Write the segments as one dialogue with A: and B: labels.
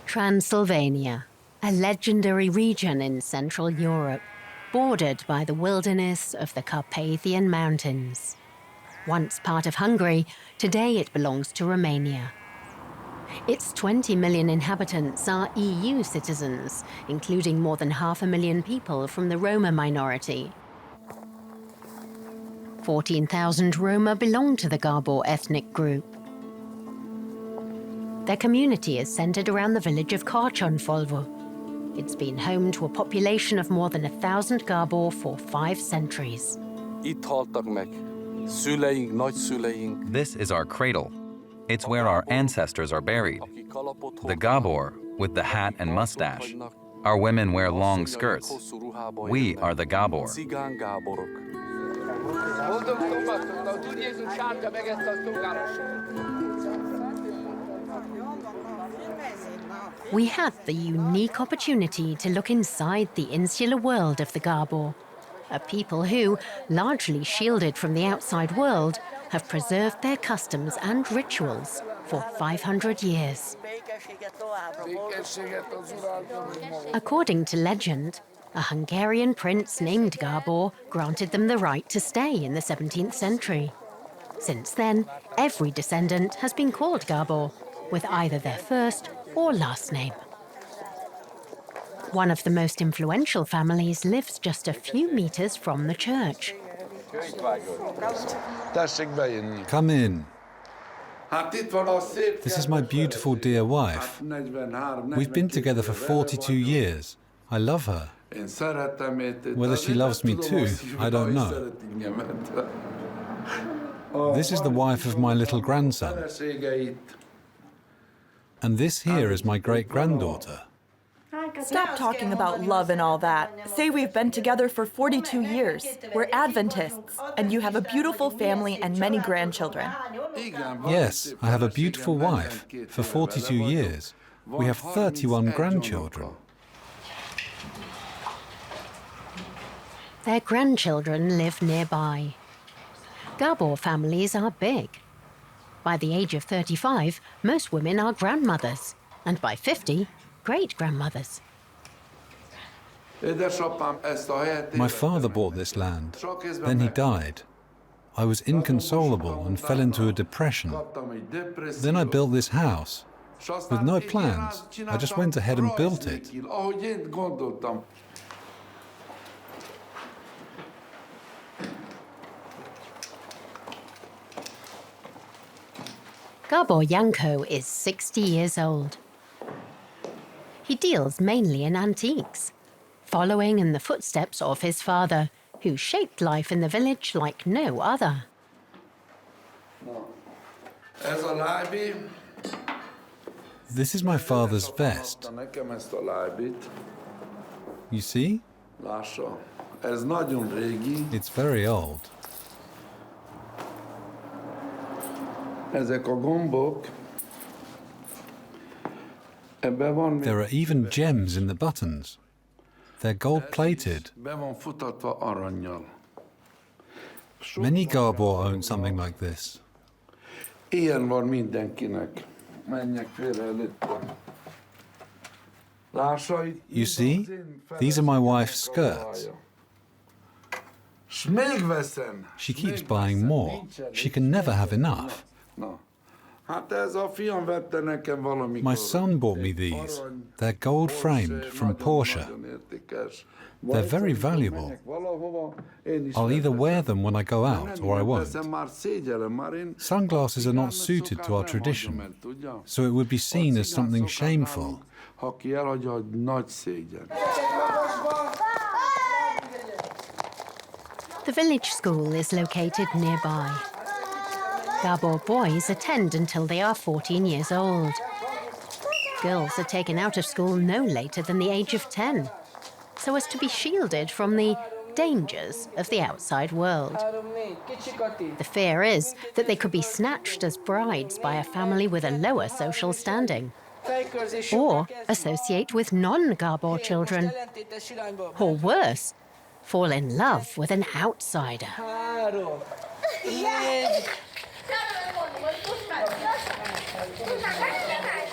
A: Transylvania, a legendary region in Central Europe, bordered by the wilderness of the Carpathian Mountains. Once part of Hungary, today it belongs to Romania. Its 20 million inhabitants are EU citizens, including more than 500,000 people from the Roma minority. 14,000 Roma belong to the Gábor ethnic group. Their community is centered around the village of Karácsonyfalva. It's been home to a population of more than 1,000 Gábor for 5 centuries.
B: This is our cradle. It's where our ancestors are buried. The Gábor, with the hat and mustache. Our women wear long skirts. We are the Gábor.
A: We had the unique opportunity to look inside the insular world of the Gábor, a people who, largely shielded from the outside world, have preserved their customs and rituals for 500 years. According to legend, a Hungarian prince named Gábor granted them the right to stay in the 17th century. Since then, every descendant has been called Gábor, with either their first or last name. One of the most influential families lives just a few meters from the church.
C: Come in. This is my beautiful dear wife. We've been together for 42 years. I love her. Whether she loves me too, I don't know. This is the wife of my little grandson. And this here is my great-granddaughter.
D: Stop talking about love and all that. Say we've been together for 42 years. We're Adventists, and you have a beautiful family and many grandchildren.
C: Yes, I have a beautiful wife for 42 years. We have 31 grandchildren.
A: Their grandchildren live nearby. Gábor families are big. By the age of 35, most women are grandmothers, and by 50, great-grandmothers.
C: My father bought this land. Then he died. I was inconsolable and fell into a depression. Then I built this house. With no plans, I just went ahead and built it.
A: Gábor Janko is 60 years old. He deals mainly in antiques, following in the footsteps of his father, who shaped life in the village like no other.
C: This is my father's vest. You see? It's very old. There are even gems in the buttons. They're gold-plated. Many Gábor own something like this. You see? These are my wife's skirts. She keeps buying more. She can never have enough. My son bought me these. They're gold-framed from Porsche. They're very valuable. I'll either wear them when I go out or I won't. Sunglasses are not suited to our tradition, so it would be seen as something shameful.
A: The village school is located nearby. Gábor boys attend until they are 14 years old. Girls are taken out of school no later than the age of 10, so as to be shielded from the dangers of the outside world. The fear is that they could be snatched as brides by a family with a lower social standing, or associate with non-Gábor children, or worse, fall in love with an outsider.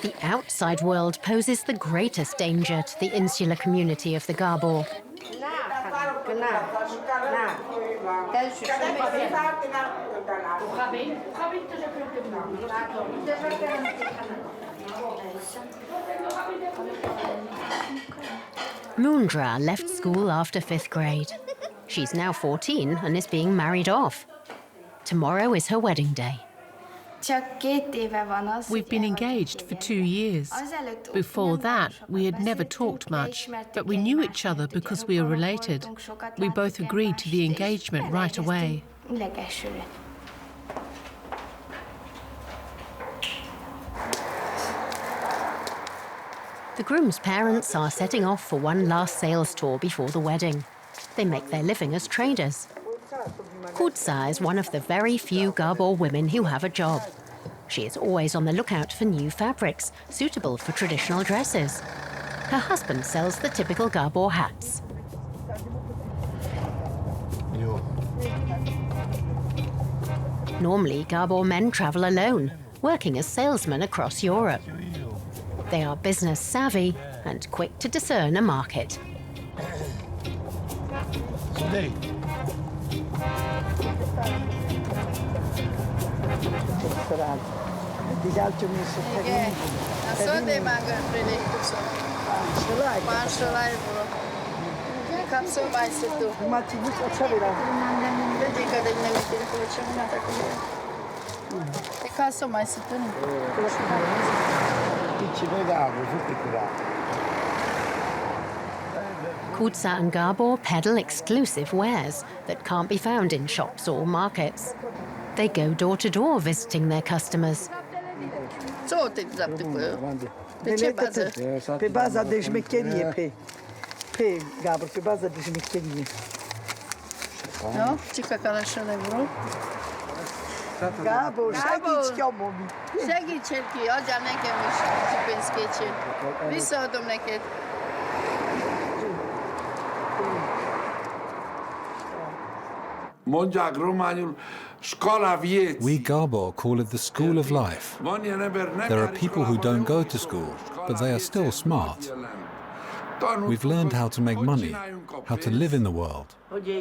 A: The outside world poses the greatest danger to the insular community of the Gábor. Mundra left school after 5th grade. She's now 14 and is being married off. Tomorrow is her wedding day.
E: We've been engaged for 2 years. Before that, we had never talked much, but we knew each other because we were related. We both agreed to the engagement right away.
A: The groom's parents are setting off for one last sales tour before the wedding. They make their living as traders. Kudsa is one of the very few Gábor women who have a job. She is always on the lookout for new fabrics suitable for traditional dresses. Her husband sells the typical Gábor hats. Normally, Gábor men travel alone, working as salesmen across Europe. They are business savvy and quick to discern a market. Kudsa and Gábor peddle exclusive wares that can't be found in shops or markets. They go door to door visiting their customers.
F: Gábor, segíts ki a Bobbi!
G: Segítsél ki, adjál nekem is egy pénzkétség. Visszaadom neked.
F: Mondják románul, skala vieții.
C: We Gábor call it the school of life. There are people who don't go to school, but they are still smart. We've learned how to make money, how to live in the world.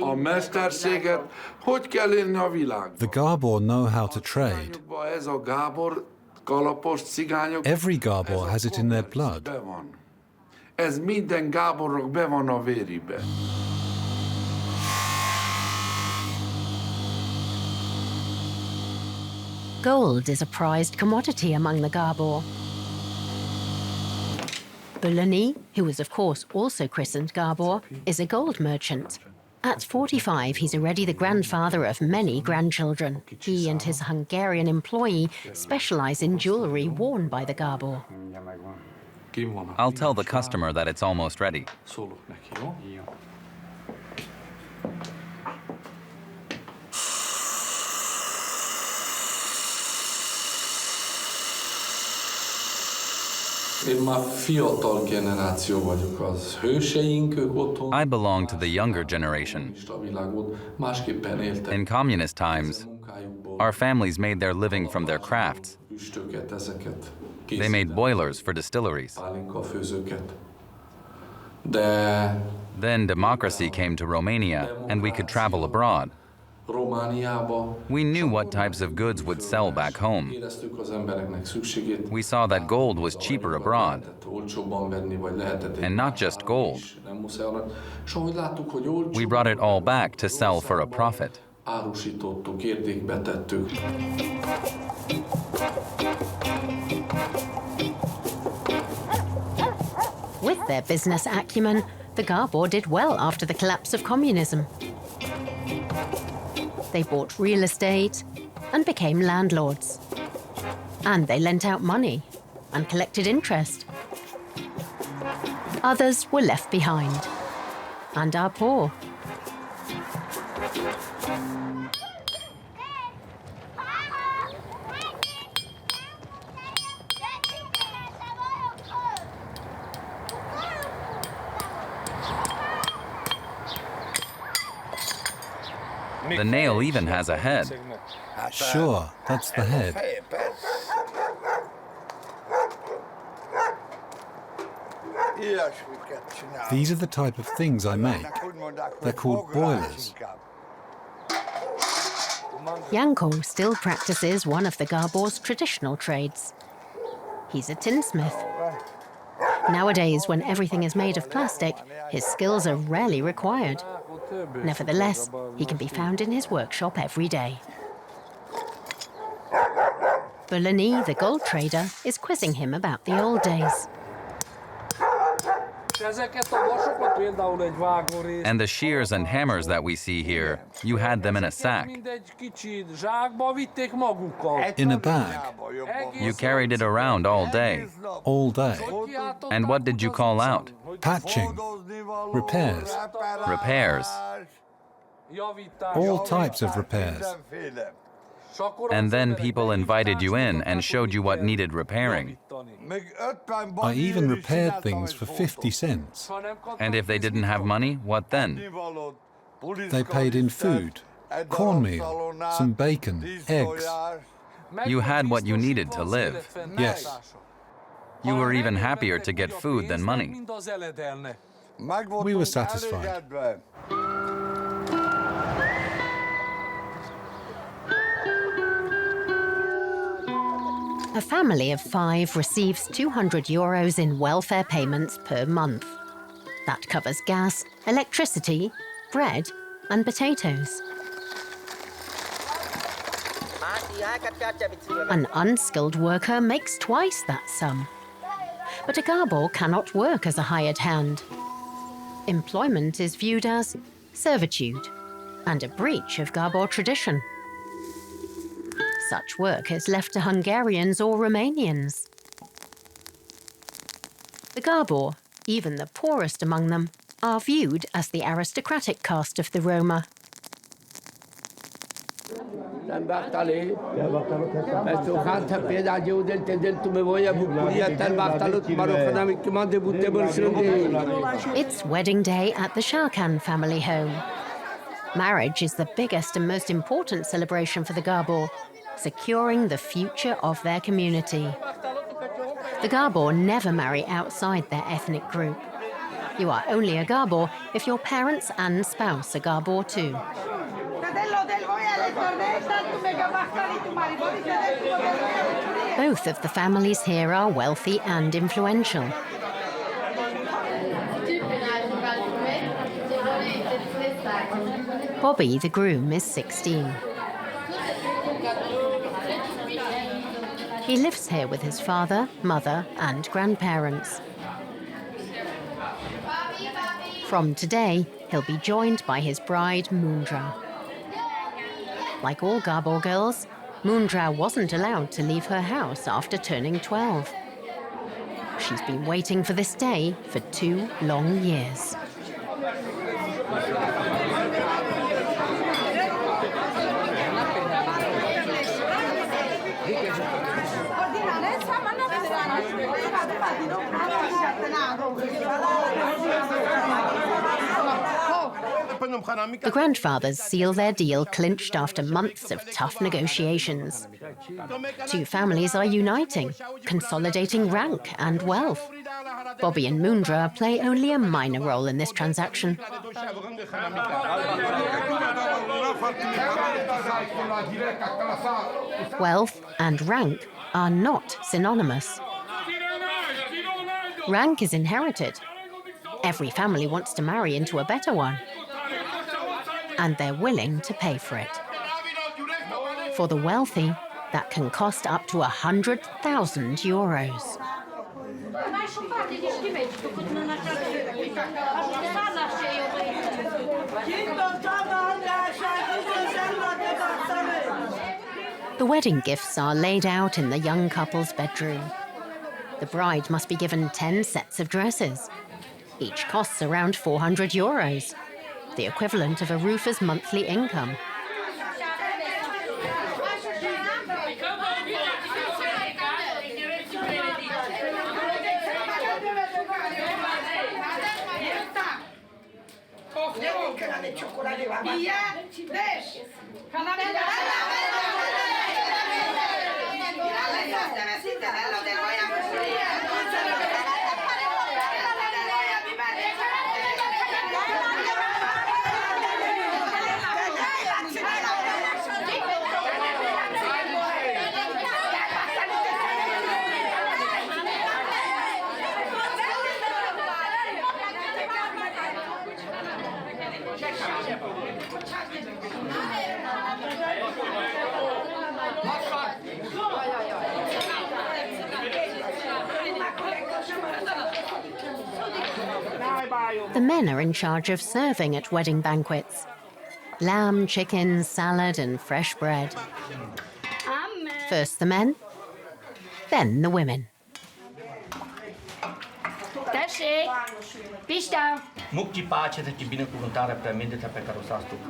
F: A mesterséget, hogy kell élni a világban.
C: The Gábor know how to trade.
F: Ez a Gábor, kalapos, cigányok.
C: Every Gábor has it in their blood.
F: Ez minden Gábornak be van a véribe.
A: Gold is a prized commodity among the Gábor. Bulani, who is of course also christened Gábor, is a gold merchant. At 45, he's already the grandfather of many grandchildren. He and his Hungarian employee specialize in jewelry worn by the Gábor.
B: I'll tell the customer that it's almost ready.
H: Én már fiatal generáció vagyok, az hőseink, ők otthon.
B: I belong to the younger generation.
H: Másképpen éltek.
B: In communist times, our families made their living from their crafts. They made boilers for distilleries. Then democracy came to Romania, and we could travel abroad. We knew what types of goods would sell back home. We saw that gold was cheaper abroad. And not just gold. We brought it all back to sell for a profit.
A: With their business acumen, the Gábor did well after the collapse of communism. They bought real estate and became landlords. And they lent out money and collected interest. Others were left behind and are poor.
B: The nail even has a head.
C: Sure, that's the head. These are the type of things I make. They're called boilers.
A: Janko still practices one of the Gábor's traditional trades. He's a tinsmith. Nowadays, when everything is made of plastic, his skills are rarely required. Nevertheless, he can be found in his workshop every day. Bulani, the gold trader, is quizzing him about the old days.
B: And the shears and hammers that we see here, you had them in a sack.
C: In a bag.
B: You carried it around all day.
C: All day.
B: And what did you call out?
C: Patching. Repairs.
B: Repairs.
C: All types of repairs.
B: And then people invited you in and showed you what needed repairing.
C: I even repaired things for 50 cents.
B: And if they didn't have money, what then?
C: They paid in food, cornmeal, some bacon, eggs.
B: You had what you needed to live.
C: Yes.
B: You were even happier to get food than money.
C: We were satisfied.
A: A family of 5 receives €200 in welfare payments per month. That covers gas, electricity, bread, and potatoes. An unskilled worker makes twice that sum. But a Gábor cannot work as a hired hand. Employment is viewed as servitude and a breach of Gábor tradition. Such work is left to Hungarians or Romanians. The Gábor, even the poorest among them, are viewed as the aristocratic caste of the Roma. It's wedding day at the Sharkan family home. Marriage is the biggest and most important celebration for the Gábor, securing the future of their community. The Gábor never marry outside their ethnic group. You are only a Gábor if your parents and spouse are Gábor too. Both of the families here are wealthy and influential. Bobbi, the groom, is 16. He lives here with his father, mother, and grandparents. From today, he'll be joined by his bride, Mundra. Like all Gábor girls, Mundra wasn't allowed to leave her house after turning 12. She's been waiting for this day for 2 long years. The grandfathers seal their deal clinched after months of tough negotiations. 2 families are uniting, consolidating rank and wealth. Bobbi and Mundra play only a minor role in this transaction. Wealth and rank are not synonymous. Rank is inherited. Every family wants to marry into a better one. And they're willing to pay for it. For the wealthy, that can cost up to €100,000. The wedding gifts are laid out in the young couple's bedroom. The bride must be given 10 sets of dresses. Each costs around €400, the equivalent of a roofer's monthly income. The men are in charge of serving at wedding banquets. Lamb, chicken, salad, and fresh bread. First the men, then the women.
I: Mucti pace să te binecuvântarea preamintita pe care o să astucă.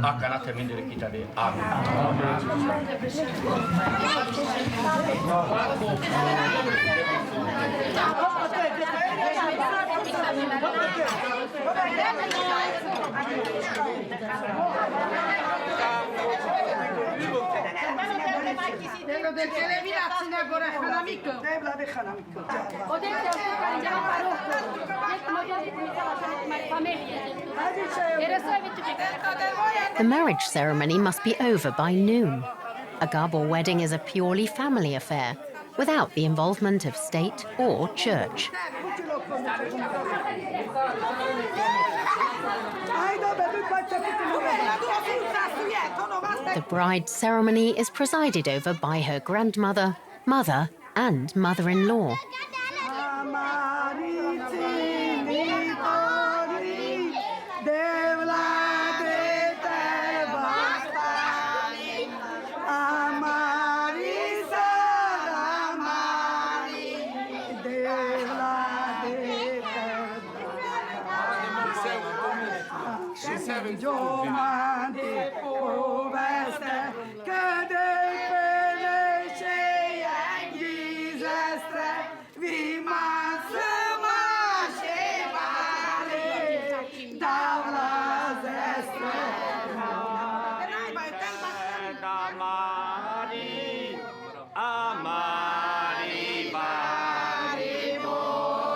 I: Acana te minde rechita de amin.
A: The marriage ceremony must be over by noon. A Gábor wedding is a purely family affair, without the involvement of state or church. The bride's ceremony is presided over by her grandmother, mother, and mother-in-law.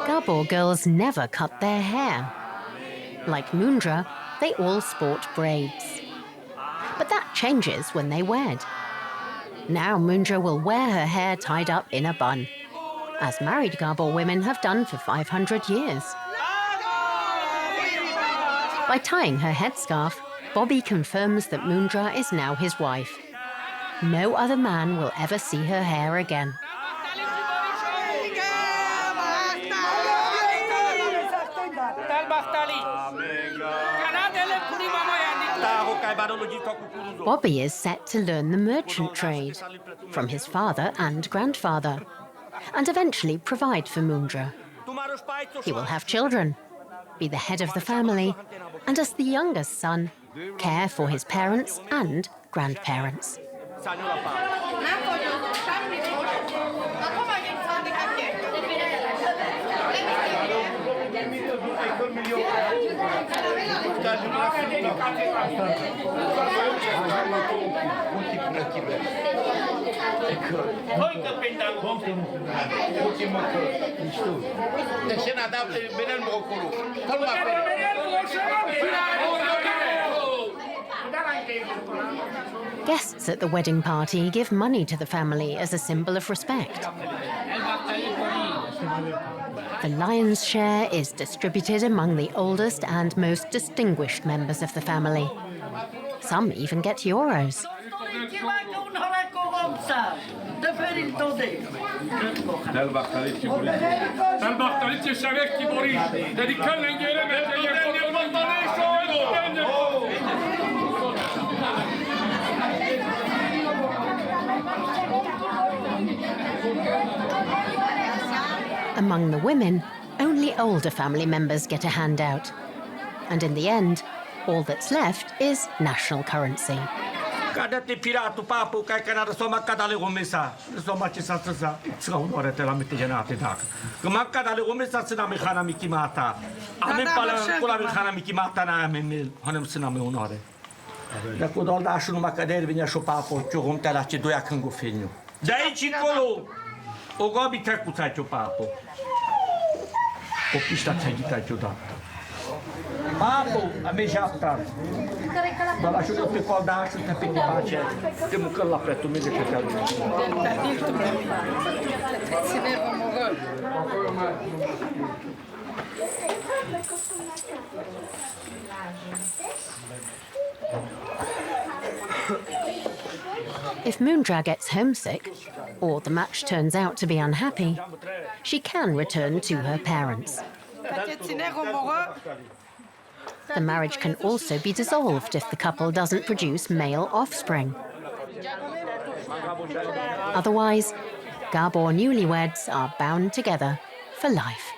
A: Gábor girls never cut their hair. Like Mundra, they all sport braids. But that changes when they wed. Now Mundra will wear her hair tied up in a bun, as married Gábor women have done for 500 years. By tying her headscarf, Bobbi confirms that Mundra is now his wife. No other man will ever see her hair again. Bobbi is set to learn the merchant trade from his father and grandfather, and eventually provide for Mundra. He will have children, be the head of the family, and as the youngest son, care for his parents and grandparents. Guests at the wedding party give money to the family as a symbol of respect. The lion's share is distributed among the oldest and most distinguished members of the family. Some even get euros. Among the women, only older family members get a handout. And in the end, all that's left is national currency.
I: Cadete pirato papo kai kana so makadale gomesa. So machisa tsa. Tsa unore te la mitigenate dak. Makadale gomesa sina mi khana mi kimata. Ame pala kula mi khana mi kimata na me hanem sina me unore. Da kudol da shunu makader vinya sho papo chogum tela ci doia kango fenyo. Dai cicolo. O gobi te kutai cho papo. O pista te gitai cho da. Papo, a me já tá. Dar la știu pe col da și te pe pace. Te mucă la pretul meu de pe care.
A: If Mundra gets homesick, or the match turns out to be unhappy, she can return to her parents. The marriage can also be dissolved if the couple doesn't produce male offspring. Otherwise, Gábor newlyweds are bound together for life.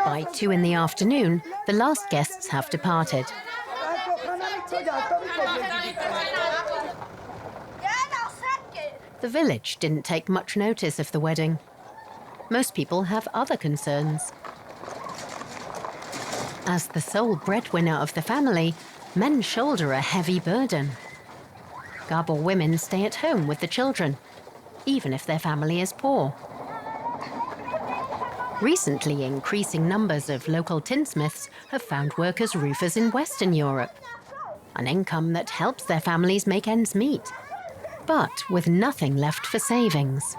A: By 2 in the afternoon, the last guests have departed. The village didn't take much notice of the wedding. Most people have other concerns. As the sole breadwinner of the family, men shoulder a heavy burden. Gábor women stay at home with the children, even if their family is poor. Recently, increasing numbers of local tinsmiths have found work as roofers in Western Europe, an income that helps their families make ends meet, but with nothing left for savings.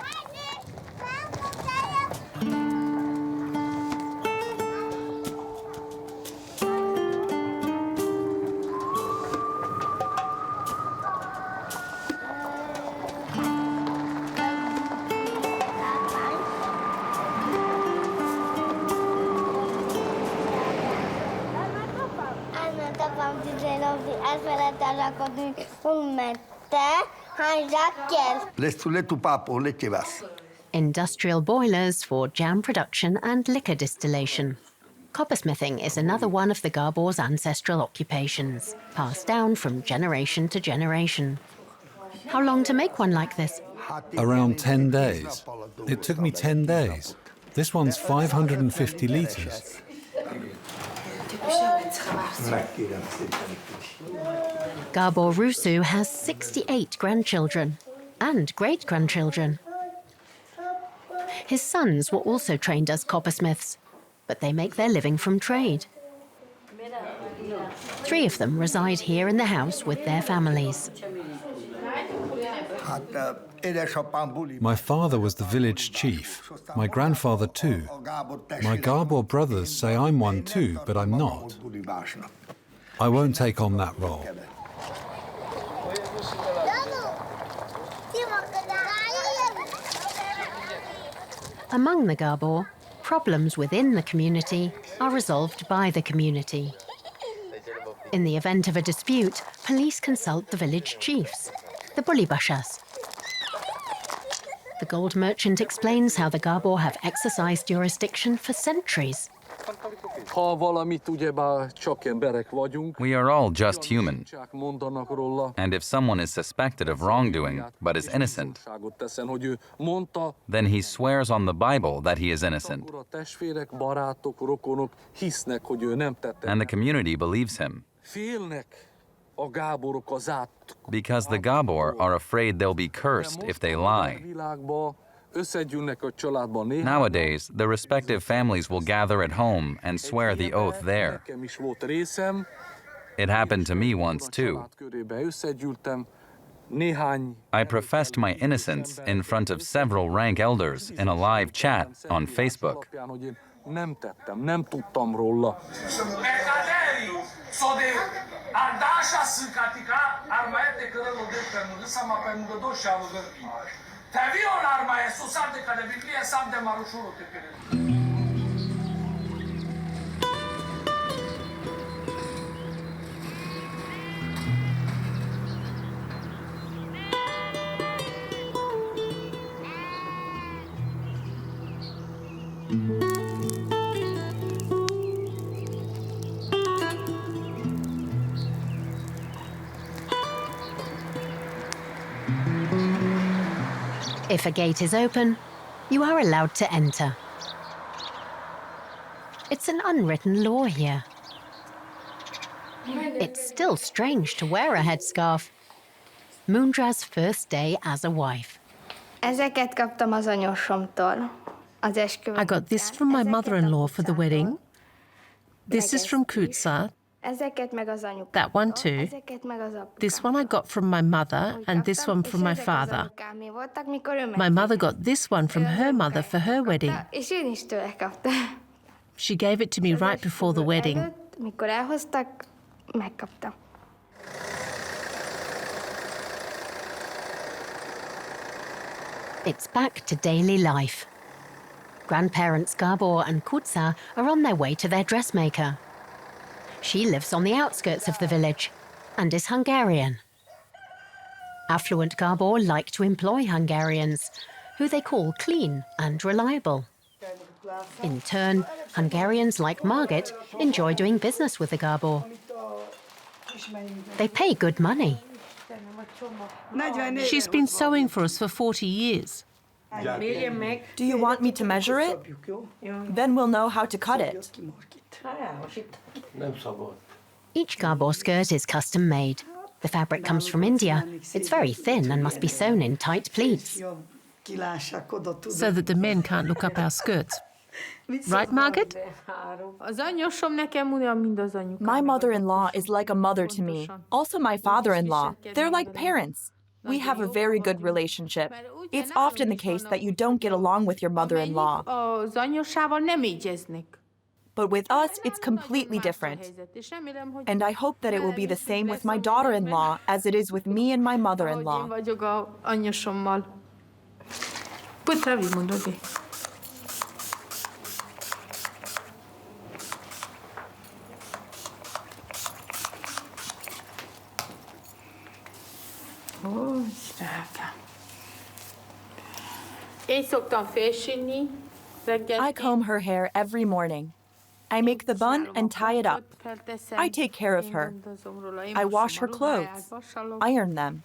A: Industrial boilers for jam production and liquor distillation. Coppersmithing is another one of the Gábor's ancestral occupations, passed down from generation to generation. How long to make one like this?
C: Around 10 days. It took me 10 days. This one's 550 litres.
A: Gábor Rusu has 68 grandchildren and great-grandchildren. His sons were also trained as coppersmiths, but they make their living from trade. 3 of them reside here in the house with their families.
C: My father was the village chief, my grandfather too. My Gábor brothers say I'm one too, but I'm not. I won't take on that role.
A: Among the Gábor, problems within the community are resolved by the community. In the event of a dispute, police consult the village chiefs, the bulibashas. The gold merchant explains how the Gábor have exercised jurisdiction for centuries.
B: We are all just human. And if someone is suspected of wrongdoing but is innocent, then he swears on the Bible that he is innocent. And the community believes him. Because the Gábor are afraid they'll be cursed if they lie. Nowadays, the respective families will gather at home and swear the oath there. It happened to me once too. I professed my innocence in front of several rank elders in a live chat on Facebook.
A: If a gate is open, you are allowed to enter. It's an unwritten law here. It's still strange to wear a headscarf. Mundra's first day as a wife.
J: Ezeket kaptam az anyósomtól.
E: I got this from my mother-in-law for the wedding. This is from Kutsa. That one too. This one I got from my mother, and this one from my father. My mother got this one from her mother for her wedding. She gave it to me right before the wedding.
A: It's back to daily life. Grandparents Gábor and Kutsa are on their way to their dressmaker. She lives on the outskirts of the village and is Hungarian. Affluent Gábor like to employ Hungarians, who they call clean and reliable. In turn, Hungarians like Margit enjoy doing business with the Gábor. They pay good money.
E: She's been sewing for us for 40 years.
D: Do you want me to measure it? Then we'll know how to cut it.
A: Each Gábor skirt is custom made. The fabric comes from India. It's very thin and must be sewn in tight pleats.
E: So that the men can't look up our skirts. Right, Margaret?
D: My mother-in-law is like a mother to me. Also my father-in-law. They're like parents. We have a very good relationship. It's often the case that you don't get along with your mother-in-law. But with us, it's completely different. And I hope that it will be the same with my daughter-in-law as it is with me and my mother-in-law. I comb her hair every morning. I make the bun and tie it up. I take care of her. I wash her clothes, iron them.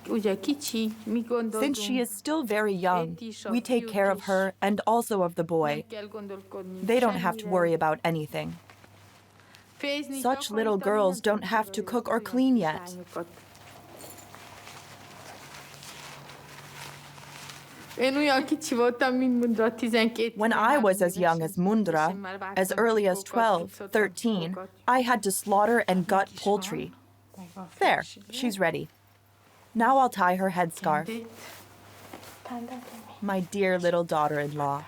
D: Since she is still very young, we take care of her and also of the boy. They don't have to worry about anything. Such little girls don't have to cook or clean yet. When I was as young as Mundra, as early as 12, 13, I had to slaughter and gut poultry. There, she's ready. Now I'll tie her headscarf. My dear little daughter-in-law.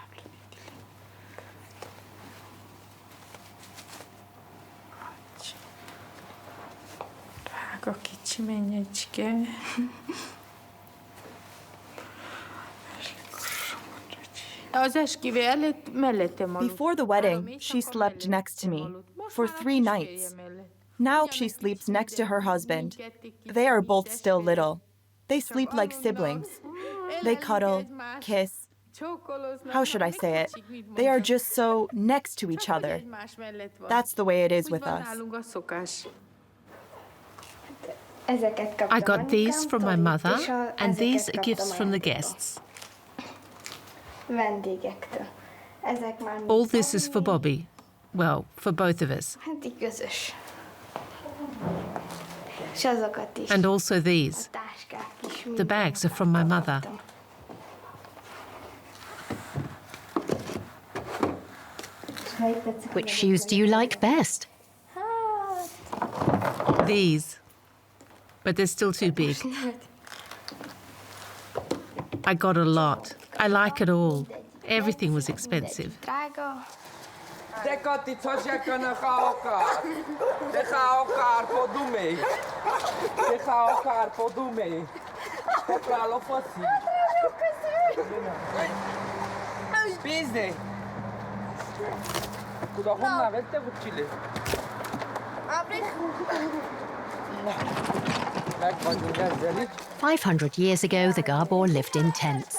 D: Before the wedding, she slept next to me for 3 nights. Now she sleeps next to her husband. They are both still little. They sleep like siblings. They cuddle, kiss. How should I say it? They are just so next to each other. That's the way it is with us.
E: I got these from my mother, and these are gifts from the guests. All this is for Bobbi. Well, for both of us. And also these. The bags are from my mother.
A: Which shoes do you like best?
E: These. But they're still too big. I got a lot. I like it all. Everything was expensive.
A: 500 years ago, the Gábor lived in tents.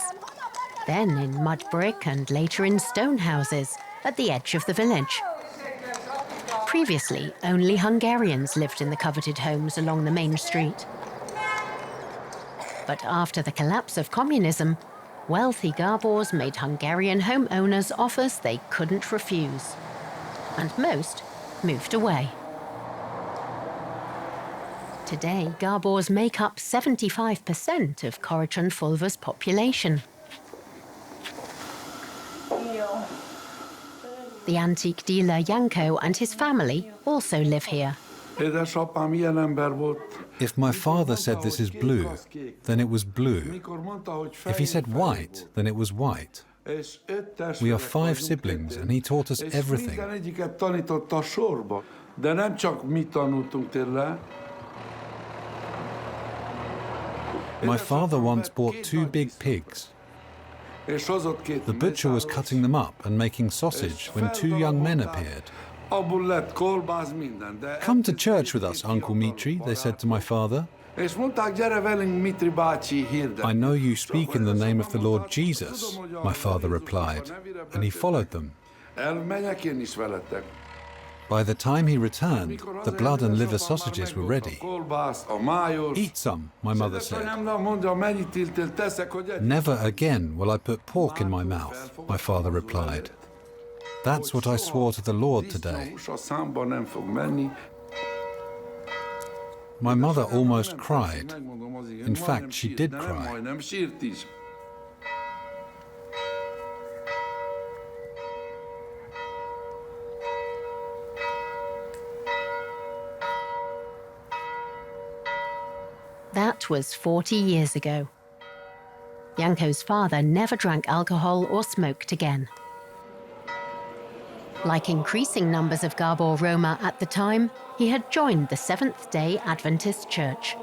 A: Then in mud brick and later in stone houses at the edge of the village. Previously, only Hungarians lived in the coveted homes along the main street. But after the collapse of communism, wealthy Gábors made Hungarian homeowners offers they couldn't refuse. And most moved away. Today, Gábors make up 75% of Karácsonyfalva's population. The antique dealer Janko and his family also live here.
C: If my father said this is blue, then it was blue. If he said white, then it was white. We are 5 siblings, and he taught us everything. My father once bought 2 big pigs. The butcher was cutting them up and making sausage when 2 young men appeared. Come to church with us, Uncle Mitri, they said to my father. I know you speak in the name of the Lord Jesus, my father replied, and he followed them. By the time he returned, the blood and liver sausages were ready. Eat some, my mother said. Never again will I put pork in my mouth, my father replied. That's what I swore to the Lord today. My mother almost cried. In fact, she did cry.
A: That was 40 years ago. Janko's father never drank alcohol or smoked again. Like increasing numbers of Gábor Roma at the time, he had joined the Seventh-day Adventist Church.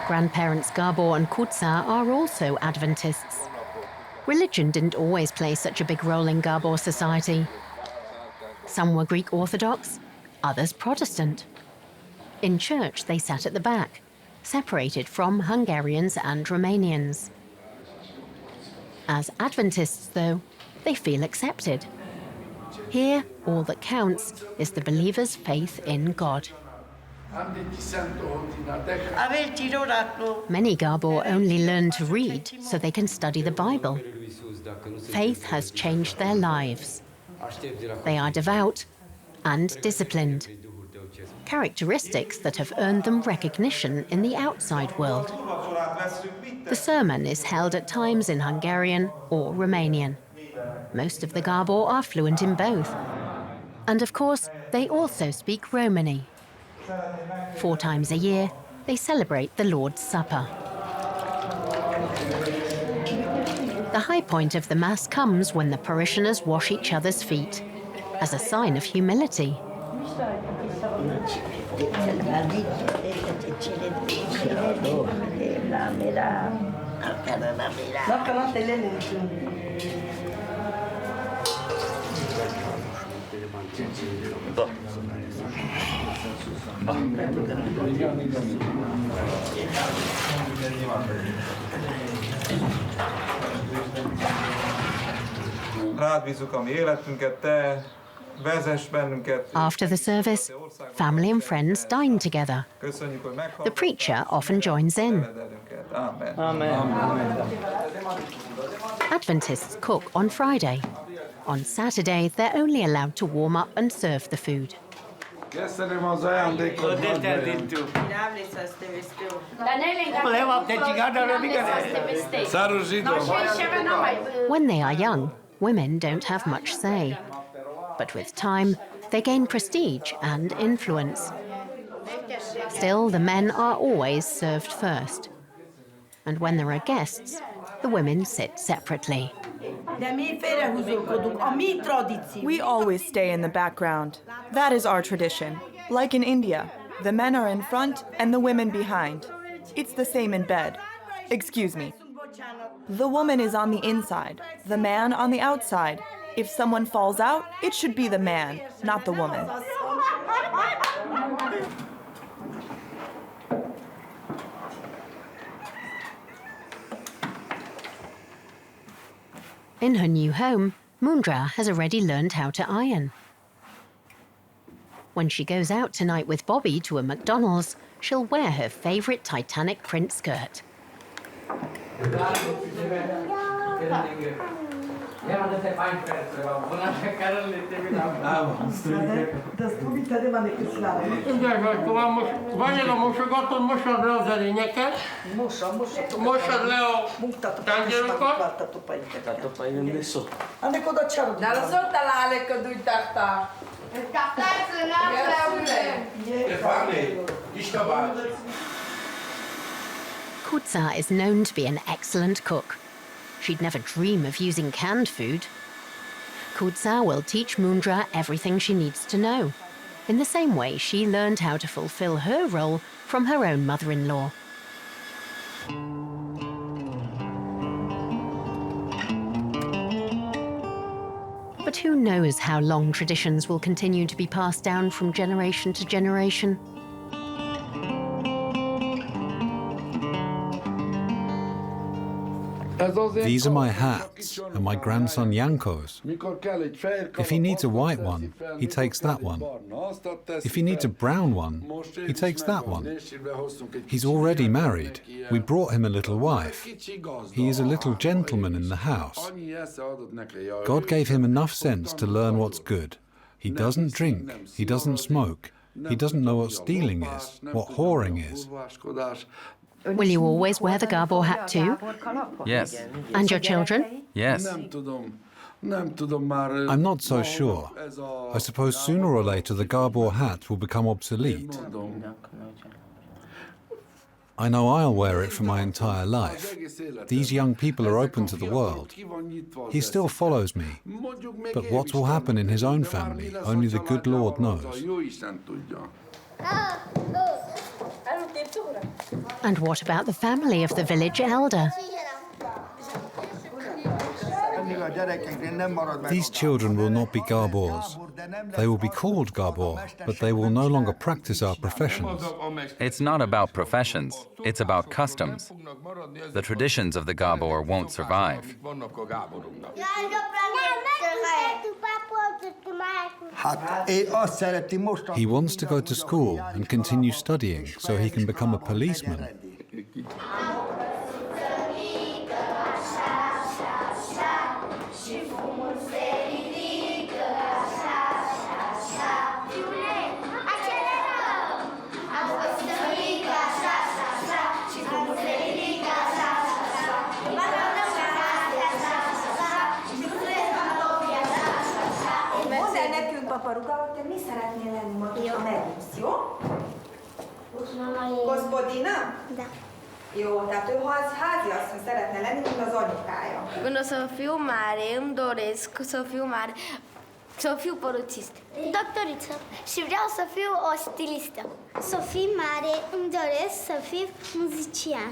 A: Grandparents Gábor and Kutza are also Adventists. Religion didn't always play such a big role in Gábor society. Some were Greek Orthodox, others Protestant. In church, they sat at the back, separated from Hungarians and Romanians. As Adventists, though, they feel accepted. Here, all that counts is the believer's faith in God. Many Gábor only learn to read so they can study the Bible. Faith has changed their lives. They are devout and disciplined, characteristics that have earned them recognition in the outside world. The sermon is held at times in Hungarian or Romanian. Most of the Gábor are fluent in both. And of course, they also speak Romani. 4 times a year, they celebrate the Lord's Supper. The high point of the Mass comes when the parishioners wash each other's feet, as a sign of humility. After the service, family and friends dine together. The preacher often joins in. Adventists cook on Friday. On Saturday, they're only allowed to warm up and serve the food. When they are young, women don't have much say. But with time, they gain prestige and influence. Still, the men are always served first. And when there are guests, the women sit separately.
D: We always stay in the background. That is our tradition. Like in India, the men are in front and the women behind. It's the same in bed. Excuse me. The woman is on the inside, the man on the outside. If someone falls out, it should be the man, not the woman.
A: In her new home, Mundra has already learned how to iron. When she goes out tonight with Bobbi to a McDonald's, she'll wear her favorite Titanic print skirt. Kutsa is known to be an excellent cook. She'd never dream of using canned food. Kutsa will teach Mundra everything she needs to know, in the same way she learned how to fulfill her role from her own mother-in-law. But who knows how long traditions will continue to be passed down from generation to generation?
C: These are my hats and my grandson Yanko's. If he needs a white one, he takes that one. If he needs a brown one, he takes that one. He's already married. We brought him a little wife. He is a little gentleman in the house. God gave him enough sense to learn what's good. He doesn't drink. He doesn't smoke. He doesn't know what stealing is, what whoring is.
A: Will you always wear the Gábor hat too?
B: Yes.
A: And your children?
B: Yes.
C: I'm not so sure. I suppose sooner or later the Gábor hat will become obsolete. I know I'll wear it for my entire life. These young people are open to the world. He still follows me. But what will happen in his own family, only the good Lord knows.
A: And what about the family of the village elder?
C: These children will not be Gábors. They will be called Gábor, but they will no longer practice our professions.
B: It's not about professions, it's about customs. The traditions of the Gábor won't survive.
C: He wants to go to school and continue studying so he can become a policeman.
J: Gospodina? Da. Jó, tehát ő háziasszony szeretne lenni, mint az anyukája. Când o să fiu mare, îmi doresc să fiu polițist. Doctoriță. Și vreau să fiu o stilistă. Să fiu mare, îmi doresc să fiu muzician.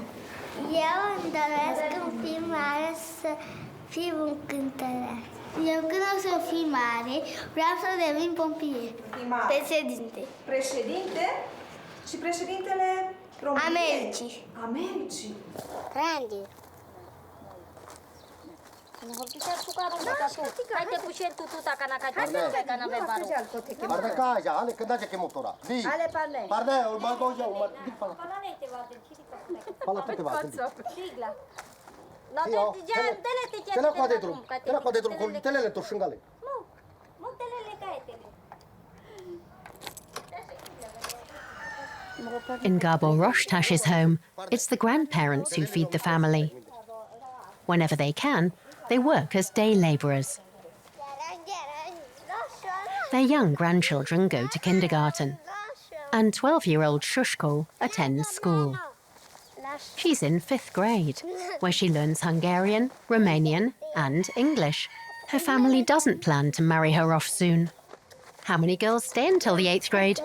J: Eu îmi doresc când fiu mare să fiu un cântăreț. Eu când o să fiu mare, vreau să devin pompier. Președinte. Președinte? Și președintele României? Americii. Americii? Randy.
A: In Gábor Rostash's home, it's the grandparents who feed the family. Whenever they can, they work as day labourers. Their young grandchildren go to kindergarten, and 12-year-old Shushko attends school. She's in 5th grade, where she learns Hungarian, Romanian, and English. Her family doesn't plan to marry her off soon. How many girls stay until the 8th grade?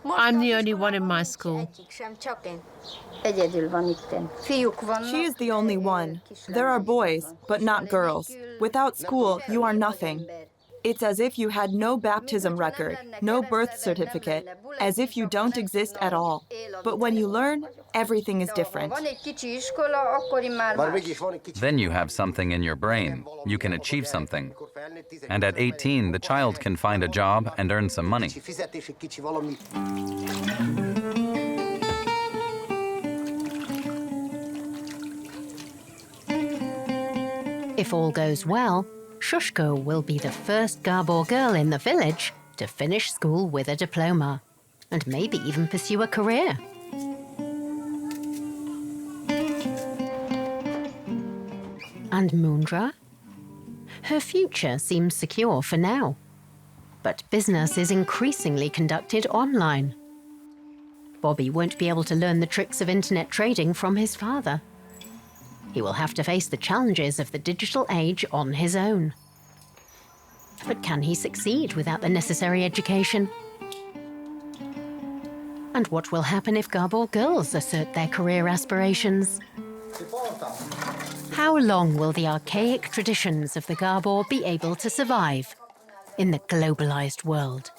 E: I'm the only one in my school.
D: She is the only one. There are boys, but not girls. Without school, you are nothing. It's as if you had no baptism record, no birth certificate, as if you don't exist at all. But when you learn, everything is different.
B: Then you have something in your brain. You can achieve something. And at 18, the child can find a job and earn some money.
A: If all goes well, Shushko will be the first Gábor girl in the village to finish school with a diploma, and maybe even pursue a career. And Mundra? Her future seems secure for now, but business is increasingly conducted online. Bobbi won't be able to learn the tricks of internet trading from his father. He will have to face the challenges of the digital age on his own. But can he succeed without the necessary education? And what will happen if Gábor girls assert their career aspirations? How long will the archaic traditions of the Gábor be able to survive in the globalized world?